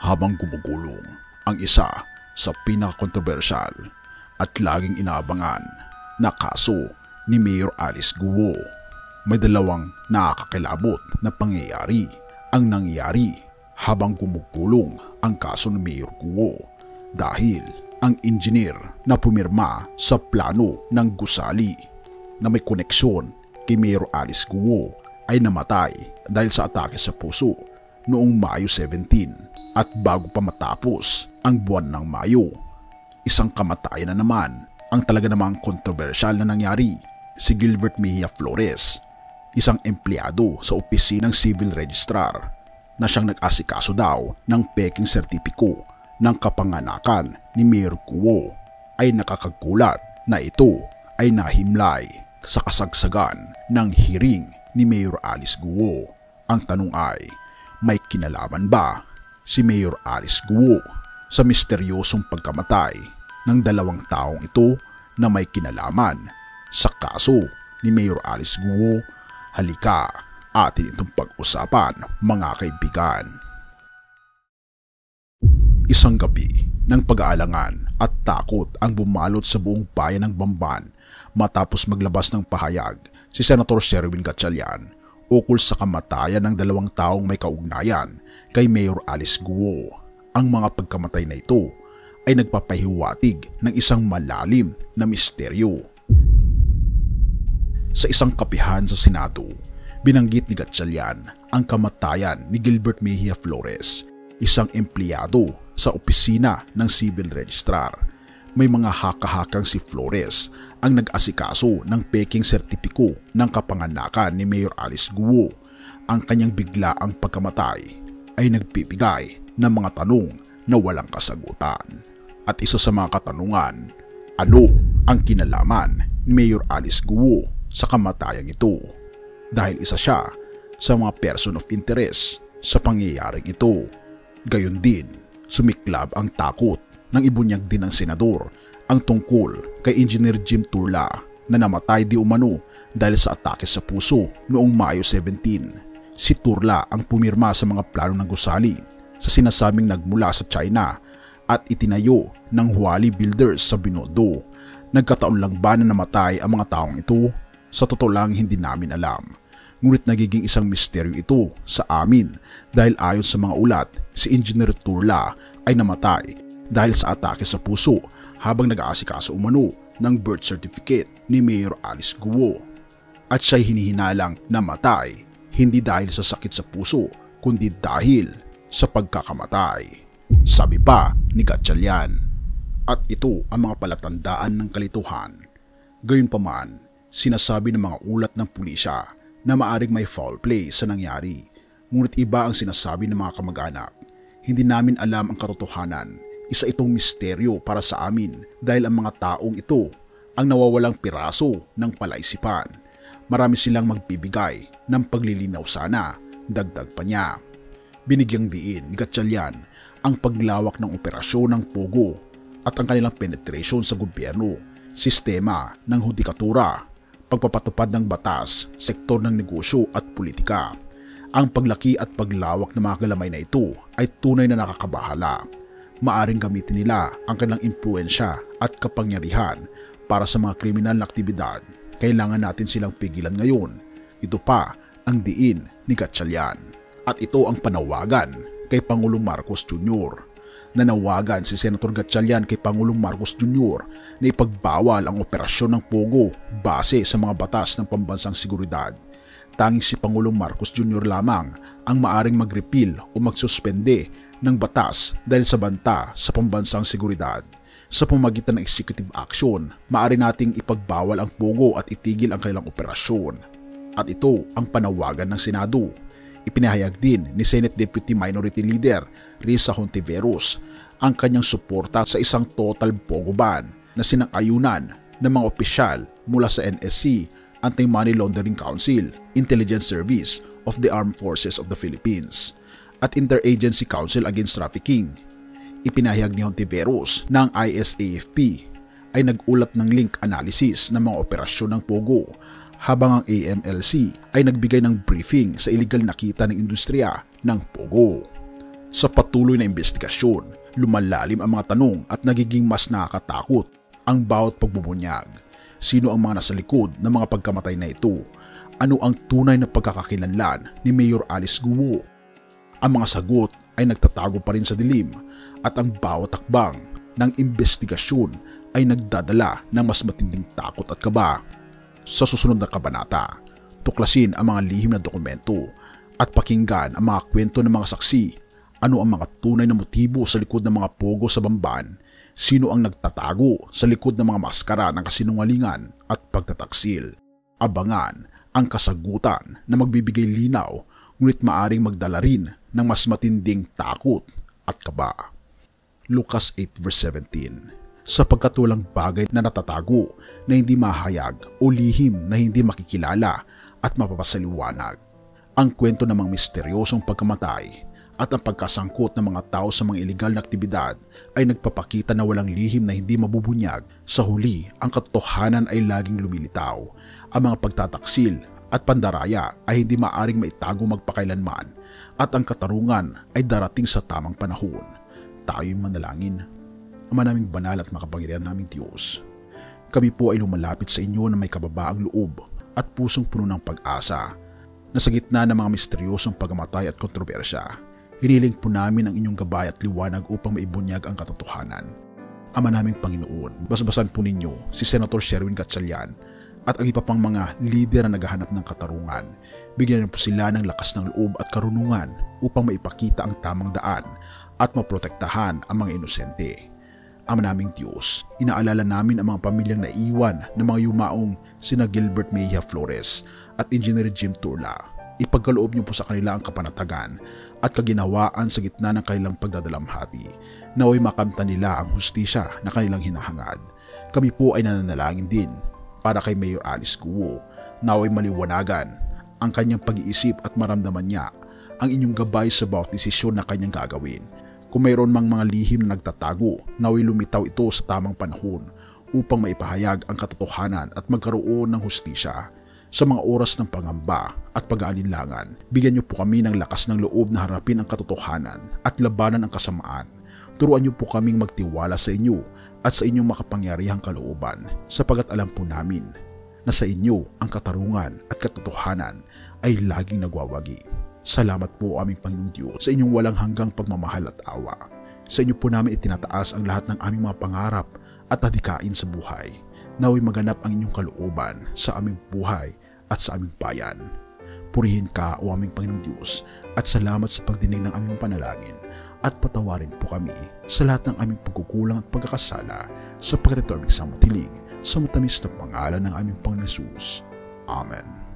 habang gumugulong ang isa sa pinakakontrobersyal at laging inaabangan na kaso ni Mayor Alice Guo. May dalawang nakakakilabot na pangyayari ang nangyari habang gumugulong ang kaso ni Mayor Guo dahil ang engineer na pumirma sa plano ng gusali na may koneksyon kay Mayor Alice Guo ay namatay dahil sa atake sa puso noong Mayo 17 at bago pa matapos ang buwan ng Mayo. Isang kamatayan na naman ang talaga namang kontrobersyal na nangyari. Si Gilbert Mejia Flores, isang empleyado sa opisinang civil registrar na siyang nag-asikaso daw ng peking sertipiko ng kapanganakan ni Mayor Guo, ay nakakagulat na ito ay nahimlay sa kasagsagan ng hearing ni Mayor Alice Guo. Ang tanong ay, may kinalaman ba si Mayor Alice Guo sa misteryosong pagkamatay ng dalawang taong ito na may kinalaman sa kaso ni Mayor Alice Guo? Halika, atin itong pag-usapan mga kaibigan. Isang gabi ng pag-aalangan at takot ang bumalot sa buong bayan ng Bamban matapos maglabas ng pahayag si Senator Sherwin Gatchalian ukol sa kamatayan ng dalawang taong may kaugnayan kay Mayor Alice Guo. Ang mga pagkamatay na ito ay nagpapahiwatig ng isang malalim na misteryo. Sa isang kapihan sa Senado, binanggit ni Gatchalian ang kamatayan ni Gilbert Mejia Flores, isang empleyado sa opisina ng civil registrar. May mga haka-hakang si Flores ang nag-asikaso ng peking sertipiko ng kapanganakan ni Mayor Alice Guo. Ang kanyang biglaang pagkamatay ay nagbibigay ng mga tanong na walang kasagutan. At isa sa mga katanungan, ano ang kinalaman ni Mayor Alice Guo sa kamatayang ito? Dahil isa siya sa mga person of interest sa pangyayaring ito. Gayon din, sumiklab ang takot nang ibunyag din ng senador ang tungkol kay Engineer Jim Turla na namatay di umano dahil sa atake sa puso noong Mayo 17. Si Turla ang pumirma sa mga plano ng gusali sa sinasabing nagmula sa China at itinayo ng Huali Builders sa Binondo. Nagkataon lang ba na namatay ang mga taong ito? Sa totoo lang hindi namin alam. Ngunit nagiging isang misteryo ito sa amin dahil ayon sa mga ulat, si Engineer Turla ay namatay dahil sa atake sa puso habang nag-aasikaso umano ng birth certificate ni Mayor Alice Guo. At siya'y hinihinalang namatay hindi dahil sa sakit sa puso kundi dahil sa pagkakamatay. Sabi pa ni Gatchalian. At ito ang mga palatandaan ng kalituhan. Gayunpaman, sinasabi ng mga ulat ng pulisya na maaring may foul play sa nangyari. Ngunit iba ang sinasabi ng mga kamag-anak. Hindi namin alam ang katotohanan. Isa itong misteryo para sa amin dahil ang mga taong ito ang nawawalang piraso ng palaisipan. Marami silang magbibigay ng paglilinaw sana, dagdag pa niya. Binigyang diin ni Gatchalian ang paglawak ng operasyon ng Pogo at ang kanilang penetration sa gobyerno, sistema ng hudikatura, pagpapatupad ng batas, sektor ng negosyo at politika. Ang paglaki at paglawak ng mga galamay na ito ay tunay na nakakabahala. Maaring gamitin nila ang kanilang impluensya at kapangyarihan para sa mga kriminal na aktibidad. Kailangan natin silang pigilan ngayon. Ito pa ang diin ni Gatchalian. At ito ang panawagan kay Pangulong Marcos Jr. Nanawagan si Senator Gatchalian kay Pangulong Marcos Jr. na ipagbawal ang operasyon ng Pogo base sa mga batas ng pambansang seguridad. Tanging si Pangulong Marcos Jr. lamang ang maaring mag-repeal o magsuspende ng batas dahil sa banta sa pambansang seguridad. Sa pamamagitan ng executive action, maaari nating ipagbawal ang Pogo at itigil ang kanilang operasyon. At ito ang panawagan ng Senado. Ipinahayag din ni Senate Deputy Minority Leader Risa Hontiveros ang kanyang suporta sa isang total Pogo ban na sinang-ayunan ng mga opisyal mula sa NSC, Anti-Money Laundering Council, Intelligence Service of the Armed Forces of the Philippines, at Interagency Council Against Trafficking. Ipinahayag ni Hontiveros na ang ISAFP ay nag-ulat ng link analysis ng mga operasyon ng Pogo, habang ang AMLC ay nagbigay ng briefing sa illegal na kita ng industriya ng Pogo. Sa patuloy na investigasyon, lumalalim ang mga tanong at nagiging mas nakakatakot ang bawat pagbubunyag. Sino ang mga nasa likod ng mga pagkamatay na ito? Ano ang tunay na pagkakakilanlan ni Mayor Alice Guo? Ang mga sagot ay nagtatago pa rin sa dilim at ang bawat takbang ng investigasyon ay nagdadala ng mas matinding takot at kaba. Sa susunod na kabanata, tuklasin ang mga lihim na dokumento at pakinggan ang mga kwento ng mga saksi. Ano ang mga tunay na motibo sa likod ng mga pogo sa Bamban? Sino ang nagtatago sa likod ng mga maskara ng kasinungalingan at pagtataksil? Abangan ang kasagutan na magbibigay linaw, ngunit maaring magdala rin ng mas matinding takot at kaba. Lucas 8:17. Sapagkat walang bagay na natatago na hindi mahayag o lihim na hindi makikilala at mapapasaliwanag. Ang kwento ng mga misteryosong pagkamatay at ang pagkasangkot ng mga tao sa mga ilegal na aktibidad ay nagpapakita na walang lihim na hindi mabubunyag. Sa huli, ang katotohanan ay laging lumilitaw. Ang mga pagtataksil at pandaraya ay hindi maaring maitago magpakailanman at ang katarungan ay darating sa tamang panahon. Tayo'y manalangin. Ama naming banal at makapangyarihan naming Diyos, kami po ay lumalapit sa inyo na may kababaang loob at pusong puno ng pag-asa na sa gitna ng mga misteryosong pagkamatay at kontrobersya, hiniling po namin ang inyong gabay at liwanag upang maibunyag ang katotohanan. Ama naming Panginoon, basbasan po ninyo si Senator Sherwin Gatchalian at ang iba pang mga lider na naghahanap ng katarungan. Bigyan niyo po sila ng lakas ng loob at karunungan upang maipakita ang tamang daan at maprotektahan ang mga inosente. Ama naming Diyos, inaalala namin ang mga pamilyang naiwan ng mga yumaong sina Gilbert Mejia Flores at Engineer Jim Turla. Ipagkaloob niyo po sa kanila ang kapanatagan at kaginawaan sa gitna ng kanilang pagdadalamhati. Naway makamtan nila ang hustisya na kanilang hinahangad. Kami po ay nananalangin din para kay Mayor Alice Guo. Naway maliwanagan ang kanyang pag-iisip at maramdaman niya ang inyong gabay sa bawat desisyon na kanyang gagawin. Kung mayroon mang mga lihim na nagtatago, naway lumitaw ito sa tamang panahon upang maipahayag ang katotohanan at magkaroon ng hustisya. Sa mga oras ng pangamba at pag-aalinlangan, bigyan niyo po kami ng lakas ng loob na harapin ang katotohanan at labanan ang kasamaan. Turuan niyo po kaming magtiwala sa inyo at sa inyong makapangyarihang kalooban, sapagkat alam po namin na sa inyo ang katarungan at katotohanan ay laging nagwawagi. Salamat po aming Panginoong Diyos sa inyong walang hanggang pagmamahal at awa. Sa inyo po namin itinataas ang lahat ng aming mga pangarap at adhikain sa buhay. Naway maganap ang inyong kalooban sa aming buhay at sa aming bayan. Purihin ka, o aming Panginoong Diyos, at salamat sa pagdinig ng aming panalangin at patawarin po kami sa lahat ng aming pagkukulang at pagkakasala sapagkat ito aming samutiling sa matamis na pangalan ng aming Panginoon Jesus. Amen.